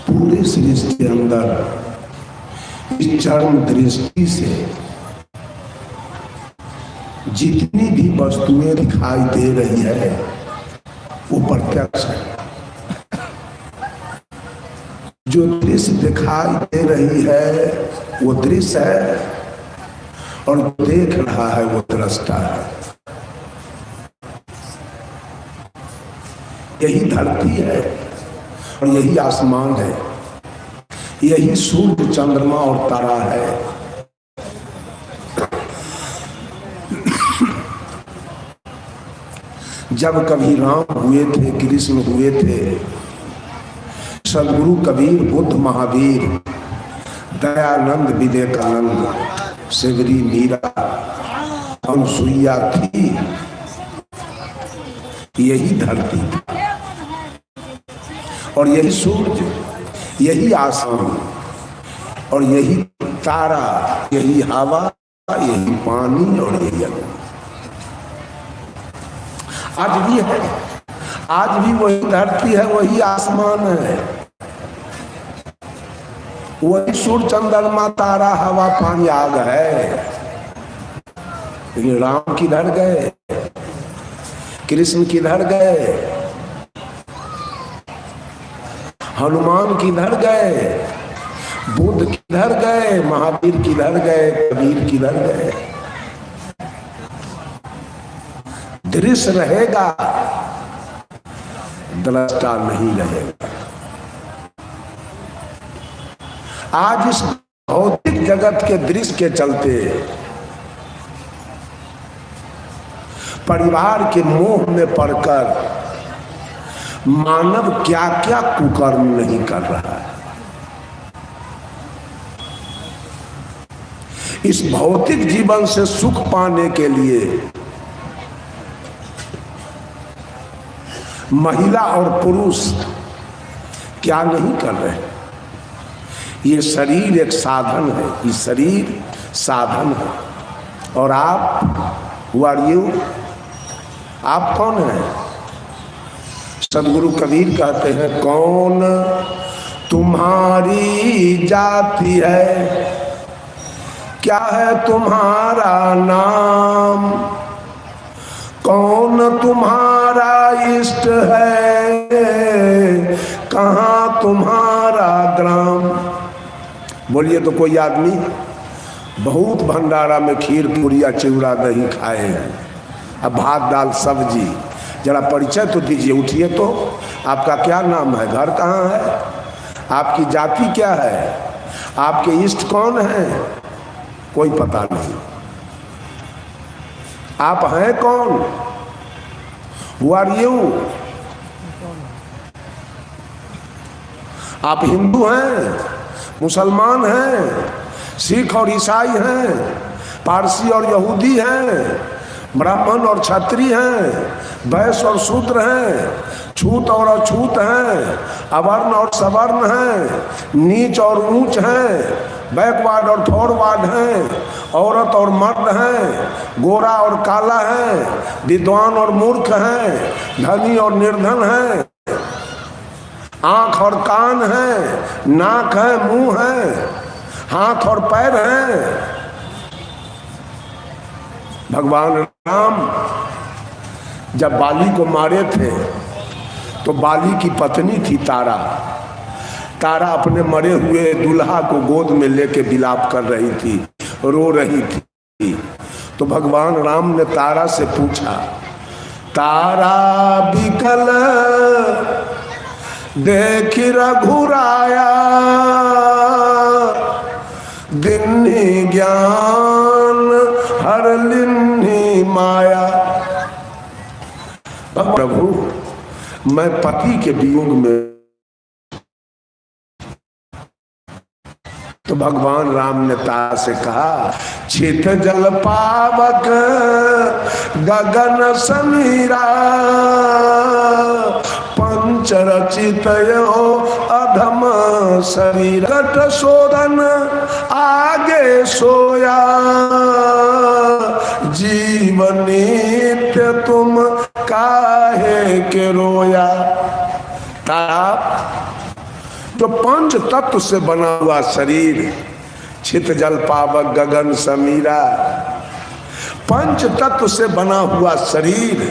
पूरे सृष्टि के अंदर इस चरम दृष्टि से जितनी भी वस्तुएं दिखाई दे रही है वो प्रत्यक्ष है। जो दृश्य दिखाई दे रही है वो दृश्य है और देख रहा है वो दृष्टा है। यही धरती है और यही आसमान है, यही सूर्य चंद्रमा और तारा है। जब कभी राम हुए थे, कृष्ण हुए थे, सदगुरु कबीर, बुद्ध, महावीर, दयानंद, विवेकानंद, शिवरी, मीरा, अनुसुईया थी, यही धरती थी और यही सूर्य, यही आसमान और यही तारा, यही हवा, यही पानी और यही अग्नि। आज भी है, आज भी वही धरती है, वही आसमान है, वही सूर्य, चंद्रमा, तारा, हवा, पानी, आग है। लेकिन राम किधर गए, कृष्ण किधर गए, हनुमान किधर गए, बुद्ध किधर गए, महावीर किधर गए, कबीर किधर गए? दृश्य रहेगा, दृष्टा नहीं रहेगा। आज इस भौतिक जगत के दृश्य के चलते परिवार के मोह में पड़कर मानव क्या क्या कुकर्म नहीं कर रहा है। इस भौतिक जीवन से सुख पाने के लिए महिला और पुरुष क्या नहीं कर रहे। ये शरीर एक साधन है, ये शरीर साधन है। और आप हु आर यू, आप कौन हैं? सदगुरु कबीर कहते हैं, कौन तुम्हारी जाति है, क्या है तुम्हारा नाम, कौन तुम्हारा इष्ट है, कहाँ तुम्हारा ग्राम। बोलिए तो कोई आदमी बहुत भंडारा में खीर पूरिया चिवड़ा दही खाए हैं, अब भात दाल सब्जी, जरा परिचय तो दीजिए, उठिए तो। आपका क्या नाम है, घर कहाँ है, आपकी जाति क्या है, आपके इष्ट कौन है? कोई पता नहीं। आप हैं कौन? Who are you? आप हिंदू हैं, मुसलमान हैं, सिख और ईसाई हैं, पारसी और यहूदी हैं, ब्राह्मण और क्षत्रिय हैं, वैश्य और शूद्र हैं, छूत और अछूत हैं, अवर्ण और सवर्ण हैं, नीच और ऊंच हैं, बैकवर्ड और फॉरवर्ड हैं, औरत और मर्द हैं, गोरा और काला है, विद्वान और मूर्ख हैं, धनी और निर्धन हैं, आंख और कान है, नाक है, मुंह है, हाथ और पैर हैं। भगवान राम जब बाली को मारे थे तो बाली की पत्नी थी तारा। तारा अपने मरे हुए दूल्हा को गोद में लेके विलाप कर रही थी, रो रही थी। तो भगवान राम ने तारा से पूछा, तारा बिकल देख रघुराया, दिन्ही ज्ञान हर लिन्ही माया। प्रभु मैं पति के वियोग में। तो भगवान राम ने तारा से कहा, चित जल पावक गगन समीरा, पंच रचित अधम शरीर, घट शोधन आगे सोया, जीवन नित्य तुम काहे के रोया। तारा जो पंच तत्व से बना हुआ शरीर, छित जल पावक गगन समीरा, पंच तत्व से बना हुआ शरीर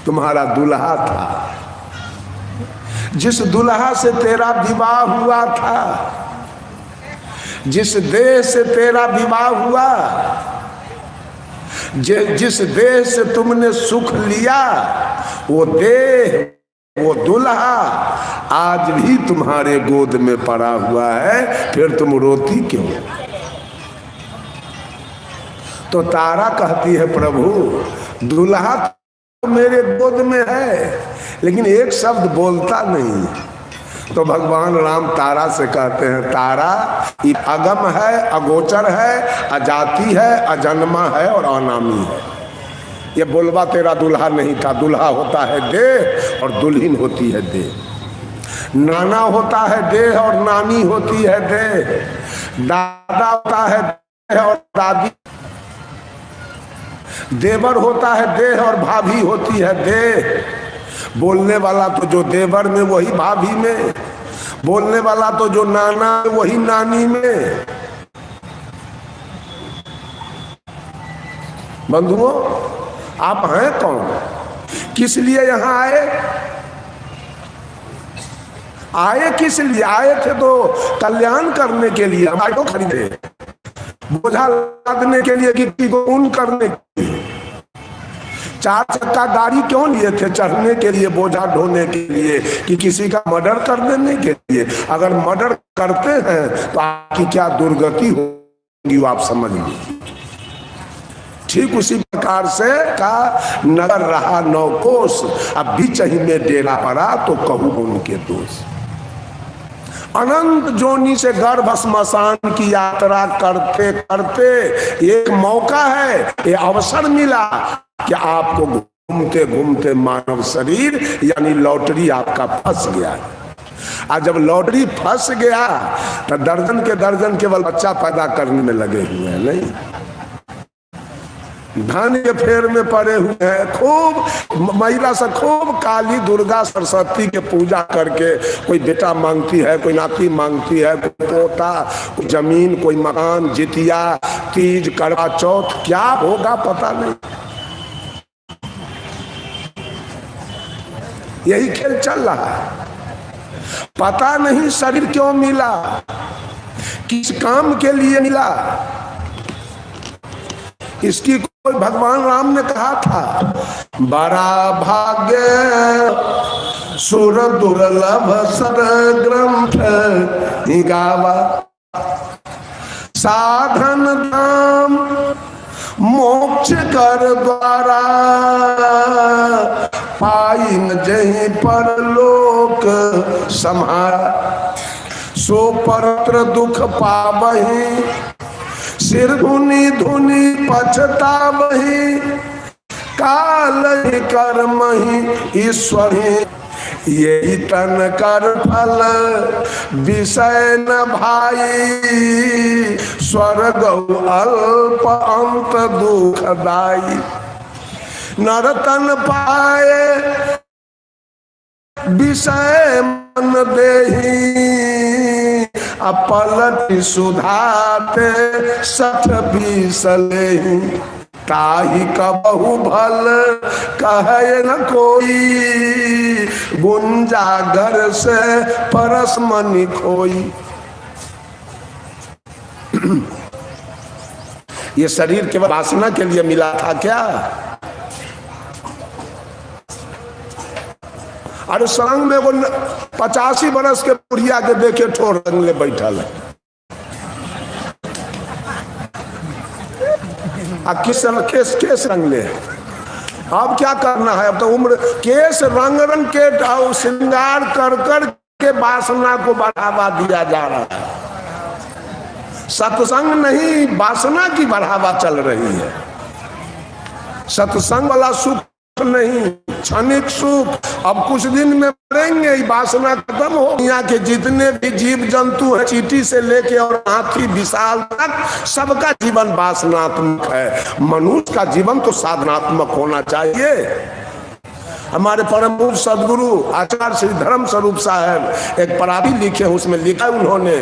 तुम्हारा दुल्हा था। जिस दुल्हा से तेरा विवाह हुआ था, जिस देह से तेरा विवाह हुआ, जिस देह से तुमने सुख लिया, वो देह, वो दुल्हा आज भी तुम्हारे गोद में पड़ा हुआ है, फिर तुम रोती क्यों? तो तारा कहती है प्रभु दुल्हा तो मेरे गोद में है, लेकिन एक शब्द बोलता नहीं। तो भगवान राम तारा से कहते हैं तारा ये अगम है, अगोचर है, अजाति है, अजन्मा है और अनामी है। ये बोलवा तेरा दुल्हा नहीं था। दुल्हा होता है देह और दुल्हन होती है देह। नाना होता है देह और नानी होती है देह। दादा होता है देह और दादी, देवर होता है देह और भाभी होती है देह। बोलने वाला तो जो देवर में वही भाभी में, बोलने वाला तो जो नाना वही नानी में। बंधुओं आप हैं कौन? किस लिए यहां आए? आए किस लिए? आए थे तो कल्याण करने के लिए। हम ऑटो खरीदे बोझा लादने के लिए, किसी को ऊन करने के लिए। 4 चक्का गाड़ी क्यों लिए थे? चढ़ने के लिए, बोझा ढोने के लिए, कि किसी का मर्डर कर देने के लिए। अगर मर्डर करते हैं तो आपकी क्या दुर्गति होगी वो आप समझ लीजिए। ठीक उसी प्रकार से का नगर रहा 9 कोस, अब बीच ही में डेरा पड़ा तो कहूँ उनके दोष। अनंत जोनी से गर्भ स्मशान की यात्रा करते करते एक मौका है, ये अवसर मिला कि आपको घूमते घूमते मानव शरीर यानी लॉटरी आपका फंस गया। और जब लॉटरी फंस गया तो दर्जन के दर्जन केवल बच्चा पैदा करने में लगे हुए हैं, नहीं धन के फेर में पड़े हुए हैं। खूब महिला से खूब काली दुर्गा सरस्वती के पूजा करके कोई बेटा मांगती है, कोई नाती मांगती है, कोई पोता, कोई जमीन, कोई मकान, जितिया, तीज, करवा चौथ, क्या होगा पता नहीं। यही खेल चल रहा है। पता नहीं शरीर क्यों मिला, किस काम के लिए मिला। इसकी कोई भगवान राम ने कहा था, बड़ा भाग्य सुर दुर्लभ सर ग्रंथ गावा, साधन धाम मोक्ष कर द्वारा, पाइन जहीं पर लोक सम्हारा, सो परत्र दुख पावहीं, सिर धुनी धुनी पछतावहीं, काल ही कर्म ही ईश्वर ही, यही तन कर फल विषय न भाई, स्वर्ग अल्प अंत दुखदाई, नरतन पाए विषय मन देही, अपलट सुधाते सठ बीसलेही, ताही कबहु भल कहे न कोई, गुंजा घर से परस मनि खोई। ये शरीर केवल वासना के लिए मिला था क्या? अरे संग में वो 85 बरस के बुढ़िया के देखे ठोर रंगले बैठल है। किस केस रंगले? अब क्या करना है? अब तो उम्र केस रंग रंग के श्रृंगार कर कर के वासना को बढ़ावा दिया जा रहा है। सत्संग नहीं, वासना की बढ़ावा चल रही है। सत्संग वाला सुख नहीं, क्षणिक सुख। अब कुछ दिन में मरेंगे, वासना खत्म हो। यहाँ के जितने भी जीव जंतु हैं, चींटी से लेके और हाथी विशाल तक, सबका जीवन वासनात्मक है। मनुष्य का जीवन तो साधनात्मक होना चाहिए। हमारे परम पूज्य सदगुरु आचार्य श्री धर्म स्वरूप साहब एक परादी लिखे, उसमें लिखा उन्होंने,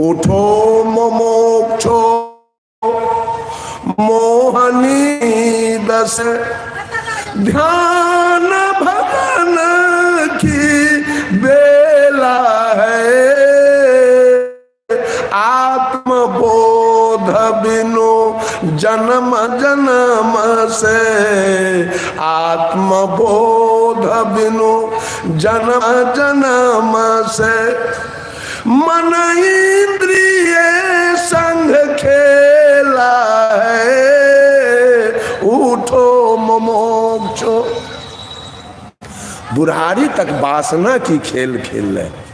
उठो मोक्षो मोहनी दस ध्यान भगन की बेला है, आत्मबोध बिनु जन्म जन्म से, आत्मबोध बिनु जन्म जन्म से, मन इंद्रिय संग खेला है, उठो मोक्षो। बुढ़ारी तक वासना की खेल खेल रहे।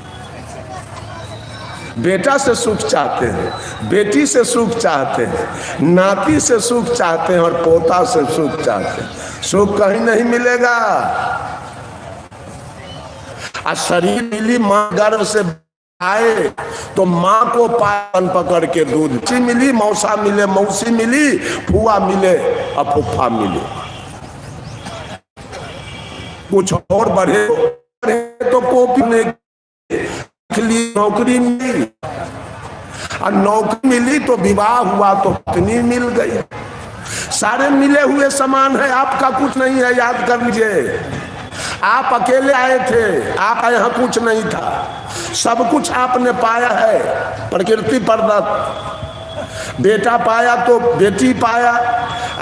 बेटा से सुख चाहते हैं, बेटी से सुख चाहते हैं, नाती से सुख चाहते हैं और पोता से सुख चाहते हैं। सुख कहीं नहीं मिलेगा। आज शरीर मिली मां गर्भ से आए तो माँ को पान पकड़ के दूध ची मिली, मौसा मिले, मौसी मिली, फुआ मिले, अफुफा मिले। कुछ और बढ़े तो कॉपी ने नौकरी मिली, और नौकरी मिली तो विवाह हुआ तो पत्नी मिल गई। सारे मिले हुए समान है, आपका कुछ नहीं है। याद कर लीजिए, आप अकेले आए थे, आपका यहाँ कुछ नहीं था, सब कुछ आपने पाया है प्रकृति प्रदत्त। बेटा पाया तो बेटी पाया,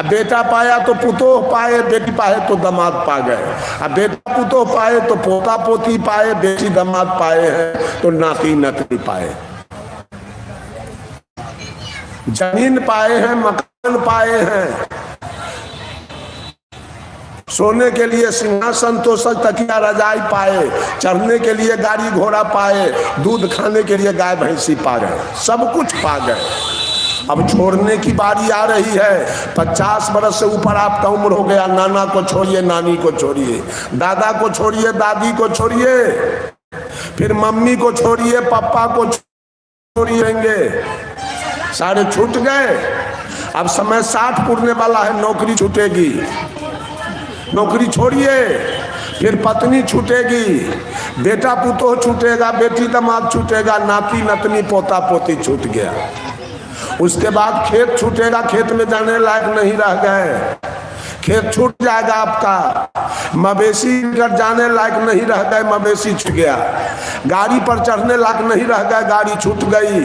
बेटा पाया तो पुतोह पाए, बेटी पाए तो दामाद पा गए, अब बेटा पुतोह पाए तो पोता पोती पाए, बेटी दामाद पाए हैं तो नाती नतनी पाए। जमीन पाए हैं, मकान पाए हैं, सोने के लिए सिंहासन तोशक तकिया रजाई पाए, चढ़ने के लिए गाड़ी घोड़ा पाए, दूध खाने के लिए गाय भैंसी पा गए, सब कुछ पा गए। अब छोड़ने की बारी आ रही है। 50 बरस से ऊपर आपका उम्र हो गया। नाना को छोड़िए, नानी को छोड़िए, दादा को छोड़िए, दादी को छोड़िए, फिर मम्मी को छोड़िए, पापा को छोड़िएंगे, सारे छूट गए। अब समय 60 पूरने वाला है, नौकरी छूटेगी, नौकरी छोड़िए, फिर पत्नी छूटेगी, बेटा पुतोह छूटेगा, बेटी दामाद छूटेगा, नाती नतनी पोता पोती छूट गया। उसके बाद खेत छूटेगा, खेत में जाने लायक नहीं रह गए, खेत छूट जाएगा आपका। मवेशी कर जाने लायक नहीं रह गए, मवेशी छूट गया। गाड़ी पर चढ़ने लायक नहीं रह गए, गाड़ी छूट गई।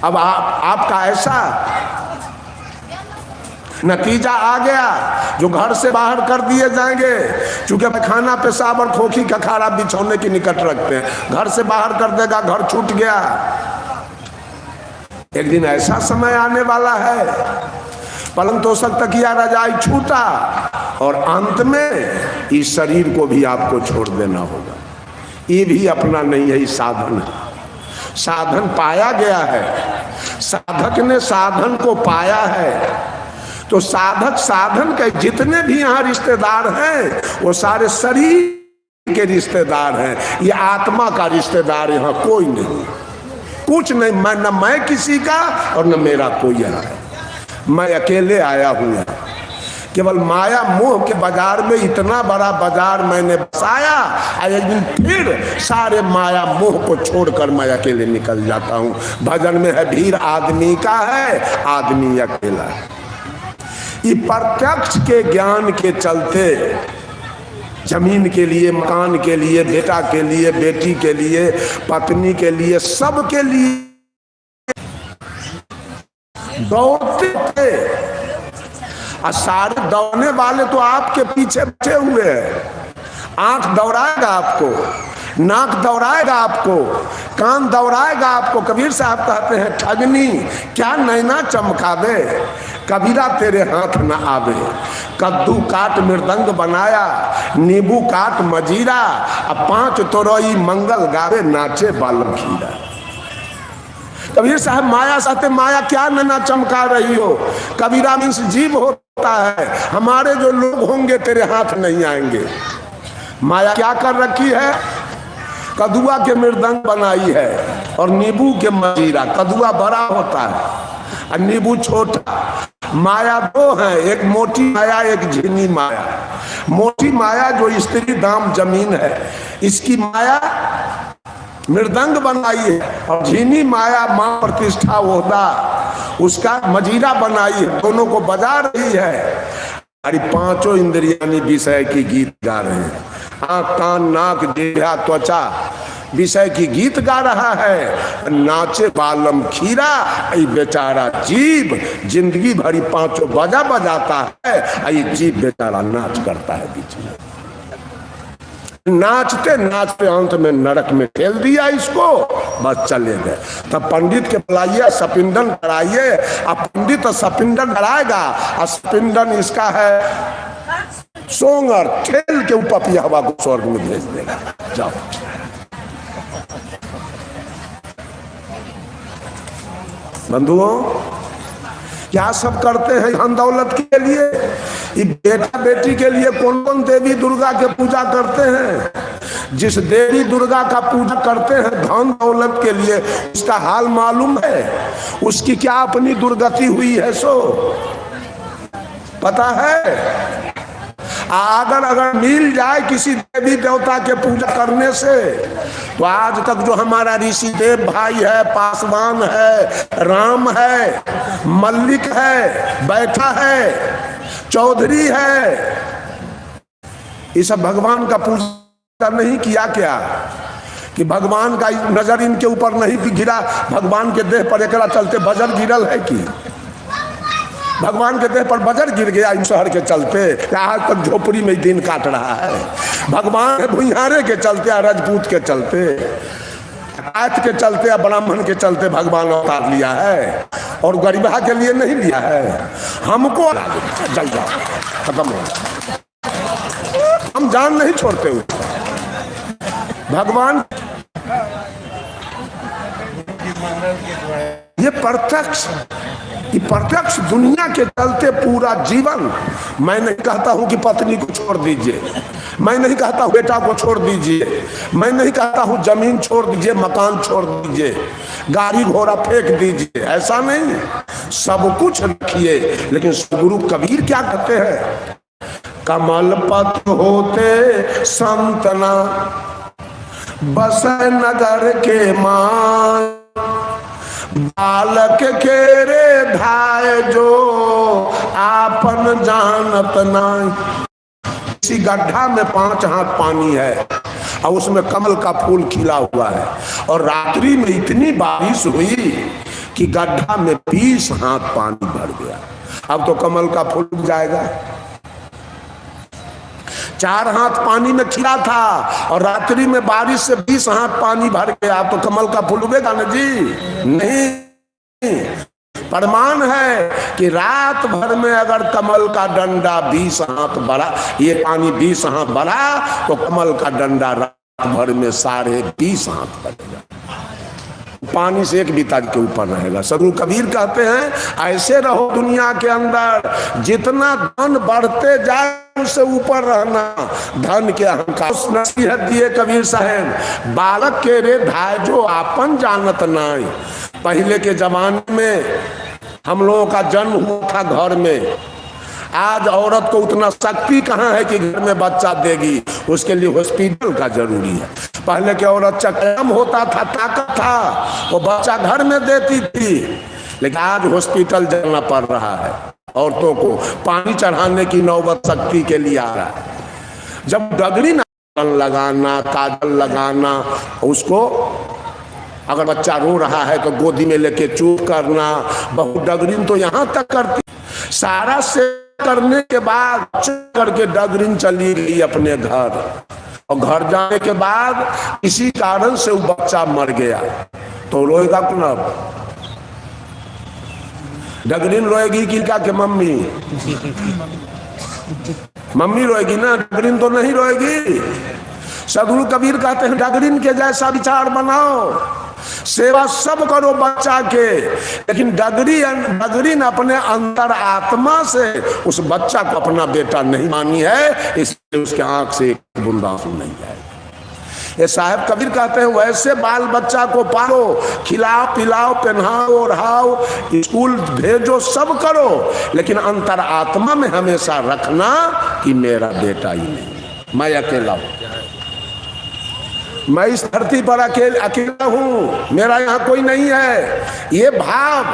अब आपका ऐसा नतीजा आ गया जो घर से बाहर कर दिए जाएंगे, चूंकि खाना पेशाब और खोखी का खारा बिछौने के निकट रखते हैं, घर से बाहर कर देगा, घर छूट गया। एक दिन ऐसा समय आने वाला है, पलंग तोशक तकिया रजाई छूटा और अंत में इस शरीर को भी आपको छोड़ देना होगा। ये भी अपना नहीं है, साधन है। साधन पाया गया है, साधक ने साधन को पाया है। तो साधक साधन के जितने भी यहाँ रिश्तेदार हैं वो सारे शरीर के रिश्तेदार हैं। ये आत्मा का रिश्तेदार यहाँ कोई नहीं, कुछ नहीं। मैं न मैं किसी का और न मेरा कोई है, मैं अकेले आया हूँ। केवल माया मोह के बाजार में इतना बड़ा बाजार मैंने बसाया, एक दिन फिर सारे माया मोह को छोड़कर मैं अकेले निकल जाता हूँ। भजन में है, भीड़ आदमी का है, आदमी अकेला है। ये प्रत्यक्ष के ज्ञान के चलते जमीन के लिए, मकान के लिए, बेटा के लिए, बेटी के लिए, पत्नी के लिए, सब के लिए दौड़ते थे। और सारे दौड़ने वाले तो आपके पीछे बैठे हुए हैं। आंख दौड़ाएगा आपको, नाक दौड़ाएगा आपको, कान दौड़ाएगा आपको। कबीर साहब कहते हैं, ठगनी क्या नैना चमकावे, कबीरा तेरे हाथ न आवे। कद्दू काट मृदंग बनाया, नींबू काट मजीरा, अब 5 तोरई मंगल गावे, नाचे बालम खीरा। कबीर साहब माया साथे माया क्या नैना चमका रही हो। कबीरा मीन्स जीव होता है। हमारे जो लोग होंगे तेरे हाथ नहीं आएंगे। माया क्या कर रखी है, कदुआ के मृदंग बनाई है और नींबू के मजीरा। कदुआ बड़ा होता है और नींबू छोटा। माया दो है, एक मोटी माया, एक झिनी माया। मोटी माया जो स्त्री दाम जमीन है, इसकी माया मृदंग बनाई है, और झीनी माया मां प्रतिष्ठा ओहदा उसका मजीरा बनाई है, दोनों को बजा रही है। अरे पांचों इंद्रियानी विषय की गीत गा रहे हैं, आंख कान नाक जिह्वा त्वचा विषय की गीत गा रहा है। नाचे बालम खीरा, ये बेचारा जीव जिंदगी भरी पांचों बजा बजाता है, ये जीव बेचारा नाच करता है बीच में। नाचते नाचते अंत में नरक में ठेल दिया इसको, बस चले गए। तब पंडित के बुलाइए, सपिंडन कराइए। अब पंडित सपिंडन कराएगा, और सपिंडन इसका है सोंगर, ठेल के ऊपर पिया हवा को स्वर्ग में भेज देगा। जाओ बंधुओं, क्या सब करते हैं धन दौलत के लिए? ये बेटा बेटी के लिए कौन कौन देवी दुर्गा के पूजा करते हैं? जिस देवी दुर्गा का पूजा करते हैं धन दौलत के लिए, उसका हाल मालूम है? उसकी क्या अपनी दुर्गति हुई है सो पता है? अगर मिल जाए किसी देवी देवता के पूजा करने से, तो आज तक जो हमारा ऋषिदेव भाई है, पासवान है, राम है, मल्लिक है, बैठा है, चौधरी है, ये सब भगवान का पूजा नहीं किया क्या? कि भगवान का नजर इनके ऊपर नहीं गिरा? भगवान के देह पर एकरा चलते बजर गिरल है कि भगवान के देह पर बजर गिर गया इन शहर के चलते? आज तक झोपड़ी में दिन काट रहा है। भगवान भुइयारे के चलते, राजपूत के चलते, आयत के चलते या ब्राह्मण के चलते भगवान अवतार लिया है, और गरीबा के लिए नहीं लिया है। हमको जल जाओ, खत्म हो, हम जान नहीं छोड़ते हुए भगवान। ये प्रत्यक्ष दुनिया के चलते पूरा जीवन। मैं नहीं कहता हूं कि पत्नी को छोड़ दीजिए, मैं नहीं कहता हूं बेटा को छोड़ दीजिए, मैं नहीं कहता हूं जमीन छोड़ दीजिए, मकान छोड़ दीजिए, गाड़ी घोड़ा फेंक दीजिए, ऐसा नहीं। सब कुछ रखिए, लेकिन गुरु कबीर क्या कहते हैं? कमल पत्र होते संतना, बस नगर के मान, बालक के रे धाय जो आपन जानत नाई। इसी गड्ढा में 5 हाथ पानी है, और उसमें कमल का फूल खिला हुआ है, और रात्रि में इतनी बारिश हुई कि गड्ढा में 20 हाथ पानी भर गया। अब तो कमल का फूल उग जाएगा। 4 हाथ पानी में खिला था, और रात्रि में बारिश से 20 हाथ पानी भर गया, तो कमल का फूल उगेगा ना जी? नहीं। प्रमाण है कि रात भर में अगर कमल का डंडा 20 हाथ बढ़ा, ये पानी 20 हाथ बढ़ा, तो कमल का डंडा रात भर में 20.5 हाथ बढ़ेगा। पानी से 1 बीता के ऊपर रहेगा। सदगुरु कबीर कहते हैं ऐसे रहो दुनिया के अंदर, जितना धन बढ़ते जाए उससे ऊपर रहना। धन के अहंकार नसीहत दिए कबीर साहब, बालक के रे धाय जो आपन जानत नाई। पहले के जमाने में हम लोगों का जन्म हुआ था घर में। आज औरत को उतना शक्ति कहाँ है कि घर में बच्चा देगी, उसके लिए हॉस्पिटल का जरूरी है। पहले के औरत चक्कम होता था, ताकत था, वो बच्चा घर में देती थी, लेकिन आज हॉस्पिटल जाना पड़ रहा है। औरतों को पानी चढ़ाने की नौबत शक्ति के लिए आ रहा है। जब डगरी लगाना, काजल लगाना, उसको अगर बच्चा रो रहा है तो गोदी में लेके चुप करना, बहुत डगरीन तो यहाँ तक करती। सारा से करने के बाद करके डगरीन चली गई अपने घर, और घर जाने के बाद किसी कारण से वो बच्चा मर गया, तो रोएगा कौन? अब डगरीन रोएगी कि क्या? के मम्मी रोएगी ना, डगरीन तो नहीं रोएगी। सदगुरु कबीर कहते हैं डगरीन के जैसा विचार बनाओ, सेवा सब करो बच्चा के, लेकिन डगरीन अपने अंतर आत्मा से उस बच्चा को अपना बेटा नहीं मानी है, इसलिए उसके आंख से एक बूंदा आंसू नहीं जाएगा। ये साहब कबीर कहते हैं वैसे बाल बच्चा को पालो, खिलाओ पिलाओ पहनाओ ओढ़ाओ, स्कूल भेजो, सब करो, लेकिन अंतर आत्मा में हमेशा रखना कि मेरा बेटा ही नहीं, मैं अकेला हूं, मैं इस धरती पर अकेला हूं, मेरा यहां कोई नहीं है। ये भाव